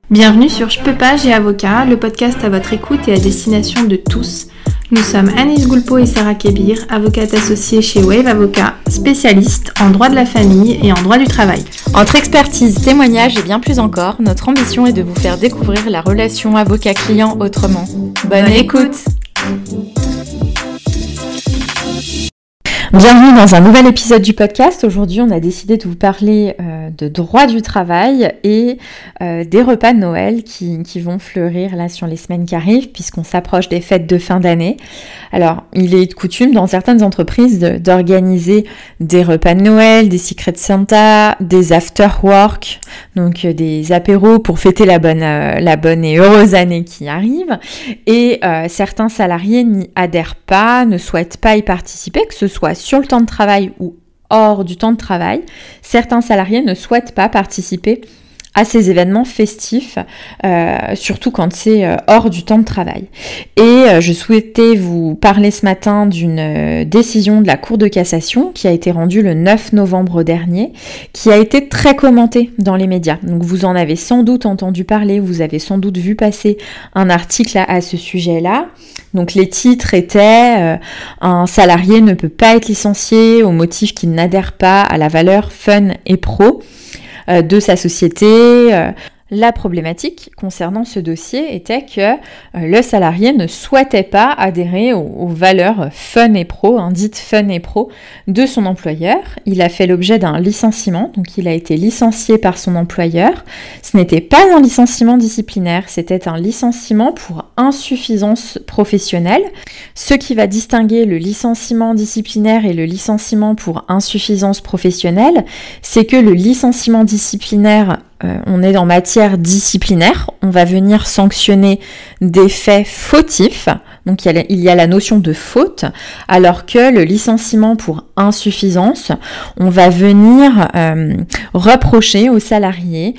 Bienvenue sur Je peux pas, j'ai avocat, le podcast à votre écoute et à destination de tous. Nous sommes Anis Goulpo et Sarah Kébir, avocates associées chez Wave Avocat, spécialistes en droit de la famille et en droit du travail. Entre expertise, témoignages et bien plus encore, notre ambition est de vous faire découvrir la relation avocat-client autrement. Bonne écoute. Bienvenue dans un nouvel épisode du podcast. Aujourd'hui, on a décidé de vous parler de droit du travail et des repas de Noël qui vont fleurir là sur les semaines qui arrivent puisqu'on s'approche des fêtes de fin d'année. Alors, il est de coutume dans certaines entreprises d'organiser des repas de Noël, des Secret Santa, des after-work, donc des apéros pour fêter la bonne et heureuse année qui arrive. Et certains salariés n'y adhèrent pas, ne souhaitent pas y participer, que ce soit sur le temps de travail ou hors du temps de travail. Certains salariés ne souhaitent pas participer à ces événements festifs, surtout quand c'est hors du temps de travail. Et je souhaitais vous parler ce matin d'une décision de la Cour de cassation qui a été rendue le 9 novembre dernier, qui a été très commentée dans les médias. Donc vous en avez sans doute entendu parler, vous avez sans doute vu passer un article à ce sujet-là. Donc les titres étaient un salarié ne peut pas être licencié au motif qu'il n'adhère pas à la valeur fun et pro de sa société. La problématique concernant ce dossier était que le salarié ne souhaitait pas adhérer aux valeurs fun et pro, dites fun et pro, de son employeur. Il a fait l'objet d'un licenciement, donc il a été licencié par son employeur. Ce n'était pas un licenciement disciplinaire, c'était un licenciement pour insuffisance professionnelle. Ce qui va distinguer le licenciement disciplinaire et le licenciement pour insuffisance professionnelle, c'est que le licenciement disciplinaire, on est en matière disciplinaire, on va venir sanctionner des faits fautifs, donc il y a la notion de faute, alors que le licenciement pour insuffisance, on va venir reprocher aux salariés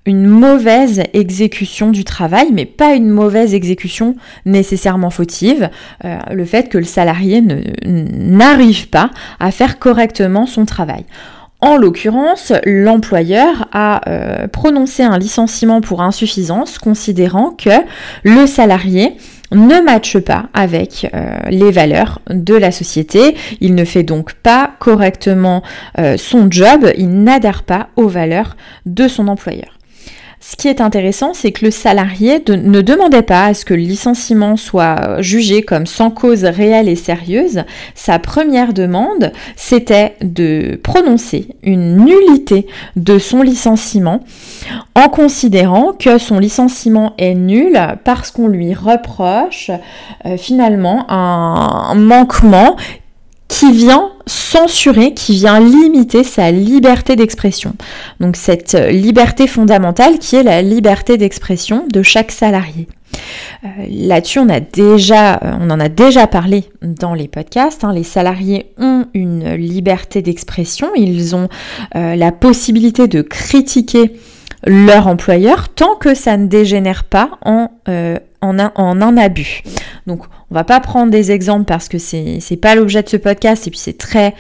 une mauvaise exécution du travail, mais pas une mauvaise exécution nécessairement fautive, le fait que le salarié n'arrive pas à faire correctement son travail. En l'occurrence, l'employeur a prononcé un licenciement pour insuffisance, considérant que le salarié ne matche pas avec les valeurs de la société. Il ne fait donc pas correctement son job, il n'adhère pas aux valeurs de son employeur. Ce qui est intéressant, c'est que le salarié ne demandait pas à ce que le licenciement soit jugé comme sans cause réelle et sérieuse. Sa première demande, c'était de prononcer une nullité de son licenciement en considérant que son licenciement est nul parce qu'on lui reproche finalement un manquement qui vient censurer, qui vient limiter sa liberté d'expression. Donc cette liberté fondamentale qui est la liberté d'expression de chaque salarié. Là-dessus, on en a déjà parlé dans les podcasts. Les salariés ont une liberté d'expression, ils ont la possibilité de critiquer leur employeur tant que ça ne dégénère pas en un abus. Donc on va pas prendre des exemples parce que c'est pas l'objet de ce podcast et puis c'est très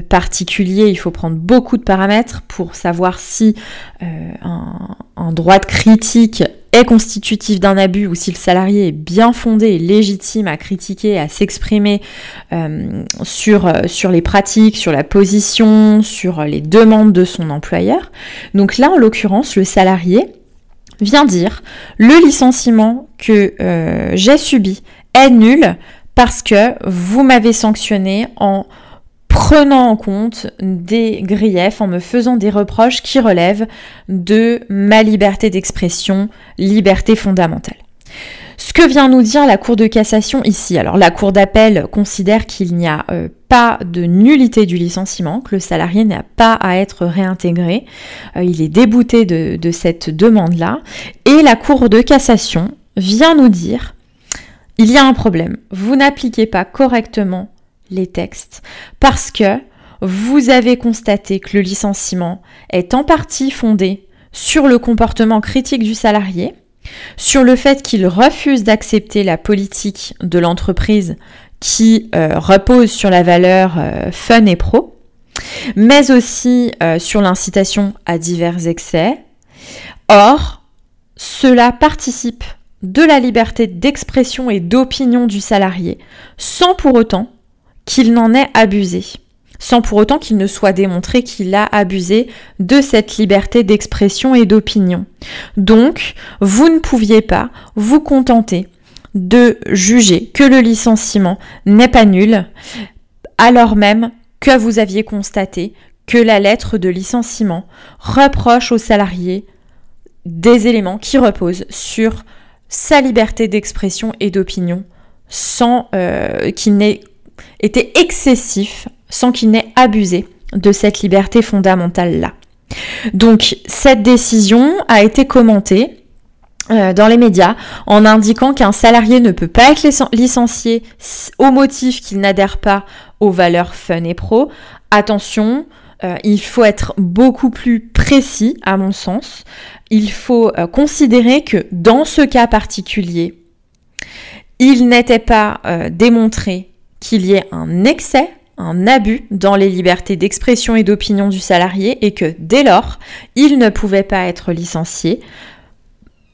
particulier, il faut prendre beaucoup de paramètres pour savoir si un droit de critique est constitutif d'un abus ou si le salarié est bien fondé et légitime à critiquer, à s'exprimer sur les pratiques, sur la position, sur les demandes de son employeur. Donc là, en l'occurrence, le salarié vient dire le licenciement que j'ai subi est nul parce que vous m'avez sanctionné en prenant en compte des griefs, en me faisant des reproches qui relèvent de ma liberté d'expression, liberté fondamentale. Ce que vient nous dire la Cour de cassation ici, alors la Cour d'appel considère qu'il n'y a pas de nullité du licenciement, que le salarié n'a pas à être réintégré, il est débouté de cette demande-là, et la Cour de cassation vient nous dire il y a un problème, vous n'appliquez pas correctement les textes parce que vous avez constaté que le licenciement est en partie fondé sur le comportement critique du salarié, sur le fait qu'il refuse d'accepter la politique de l'entreprise qui repose sur la valeur fun et pro, mais aussi sur l'incitation à divers excès. Or, cela participe de la liberté d'expression et d'opinion du salarié, sans pour autant qu'il n'en ait abusé, sans pour autant qu'il ne soit démontré qu'il a abusé de cette liberté d'expression et d'opinion. Donc, vous ne pouviez pas vous contenter de juger que le licenciement n'est pas nul, alors même que vous aviez constaté que la lettre de licenciement reproche au salarié des éléments qui reposent sur sa liberté d'expression et d'opinion sans qu'il n'ait été excessif, sans qu'il n'ait abusé de cette liberté fondamentale-là. Donc, cette décision a été commentée dans les médias en indiquant qu'un salarié ne peut pas être licencié au motif qu'il n'adhère pas aux valeurs fun et pro. Attention, il faut être beaucoup plus précis à mon sens. Il faut considérer que dans ce cas particulier, il n'était pas démontré qu'il y ait un excès, un abus dans les libertés d'expression et d'opinion du salarié et que dès lors, il ne pouvait pas être licencié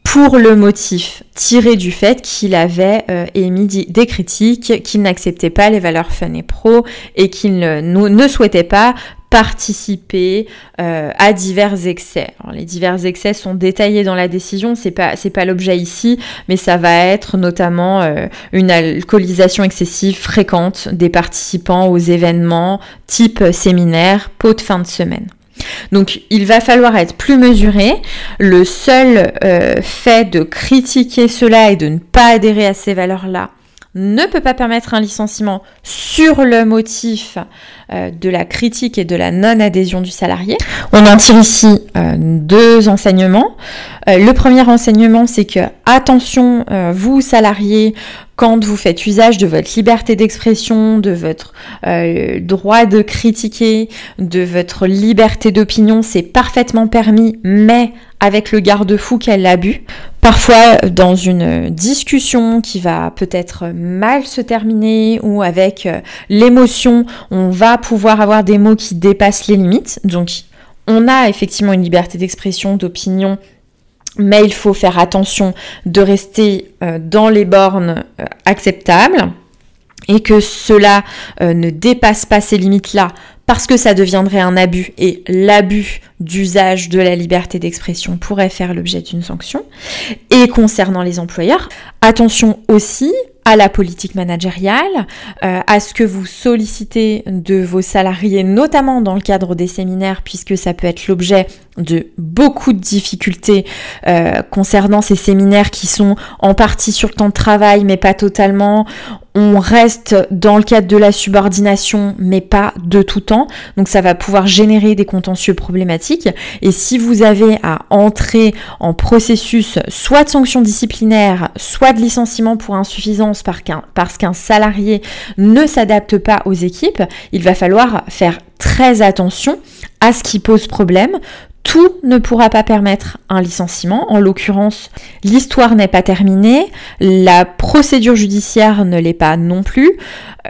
pour le motif tiré du fait qu'il avait émis des critiques, qu'il n'acceptait pas les valeurs fun et pro et qu'il ne souhaitait pas participer à divers excès. Alors, les divers excès sont détaillés dans la décision, c'est pas l'objet ici, mais ça va être notamment une alcoolisation excessive fréquente des participants aux événements type séminaire, pot de fin de semaine. Donc, il va falloir être plus mesuré. Le seul fait de critiquer cela et de ne pas adhérer à ces valeurs-là ne peut pas permettre un licenciement sur le motif de la critique et de la non-adhésion du salarié. On en tire ici deux enseignements. Le premier enseignement, c'est que, attention, vous salariés, quand vous faites usage de votre liberté d'expression, de votre droit de critiquer, de votre liberté d'opinion, c'est parfaitement permis, mais avec le garde-fou qu'elle l'abus. Parfois, dans une discussion qui va peut-être mal se terminer ou avec l'émotion, on va pouvoir avoir des mots qui dépassent les limites. Donc, on a effectivement une liberté d'expression, d'opinion, mais il faut faire attention de rester dans les bornes acceptables et que cela ne dépasse pas ces limites-là parce que ça deviendrait un abus et l'abus d'usage de la liberté d'expression pourrait faire l'objet d'une sanction. Et concernant les employeurs, attention aussi à la politique managériale, à ce que vous sollicitez de vos salariés, notamment dans le cadre des séminaires, puisque ça peut être l'objet de beaucoup de difficultés concernant ces séminaires qui sont en partie sur le temps de travail, mais pas totalement. On reste dans le cadre de la subordination, mais pas de tout temps. Donc ça va pouvoir générer des contentieux problématiques. Et si vous avez à entrer en processus soit de sanctions disciplinaires, soit de licenciement pour insuffisance parce qu'un salarié ne s'adapte pas aux équipes, il va falloir faire très attention à ce qui pose problème. Tout ne pourra pas permettre un licenciement. En l'occurrence, l'histoire n'est pas terminée, la procédure judiciaire ne l'est pas non plus.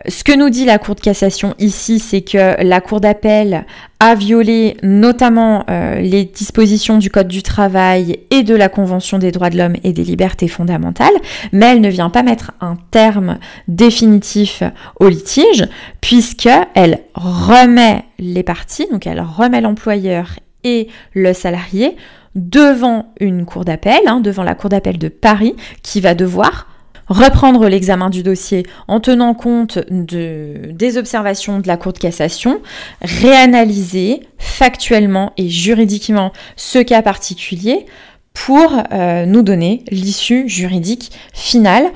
Ce que nous dit la Cour de cassation ici, c'est que la Cour d'appel a violé notamment les dispositions du Code du travail et de la Convention des droits de l'homme et des libertés fondamentales, mais elle ne vient pas mettre un terme définitif au litige, puisqu'elle remet les parties, donc elle remet l'employeur et le salarié devant une cour d'appel, devant la cour d'appel de Paris, qui va devoir reprendre l'examen du dossier en tenant compte des observations de la Cour de cassation, réanalyser factuellement et juridiquement ce cas particulier pour nous donner l'issue juridique finale.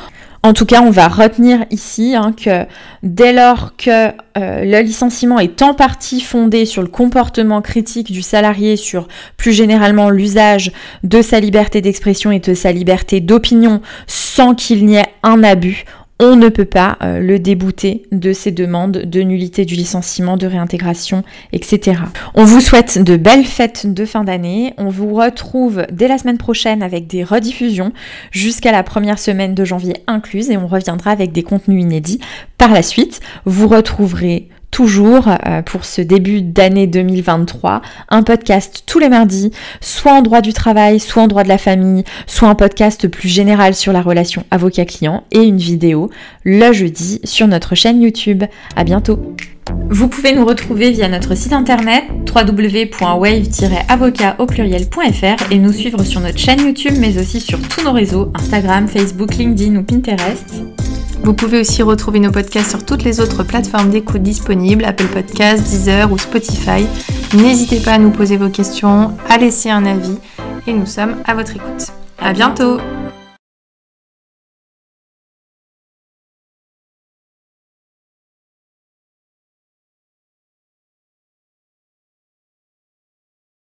En tout cas, on va retenir ici que dès lors que le licenciement est en partie fondé sur le comportement critique du salarié, sur plus généralement l'usage de sa liberté d'expression et de sa liberté d'opinion sans qu'il n'y ait un abus, on ne peut pas le débouter de ses demandes de nullité du licenciement, de réintégration, etc. On vous souhaite de belles fêtes de fin d'année. On vous retrouve dès la semaine prochaine avec des rediffusions jusqu'à la première semaine de janvier incluse et on reviendra avec des contenus inédits par la suite. Vous retrouverez toujours pour ce début d'année 2023, un podcast tous les mardis, soit en droit du travail, soit en droit de la famille, soit un podcast plus général sur la relation avocat-client et une vidéo le jeudi sur notre chaîne YouTube. À bientôt. Vous pouvez nous retrouver via notre site internet www.wave-avocat.fr et nous suivre sur notre chaîne YouTube mais aussi sur tous nos réseaux Instagram, Facebook, LinkedIn ou Pinterest. Vous pouvez aussi retrouver nos podcasts sur toutes les autres plateformes d'écoute disponibles, Apple Podcasts, Deezer ou Spotify. N'hésitez pas à nous poser vos questions, à laisser un avis et nous sommes à votre écoute. À bientôt.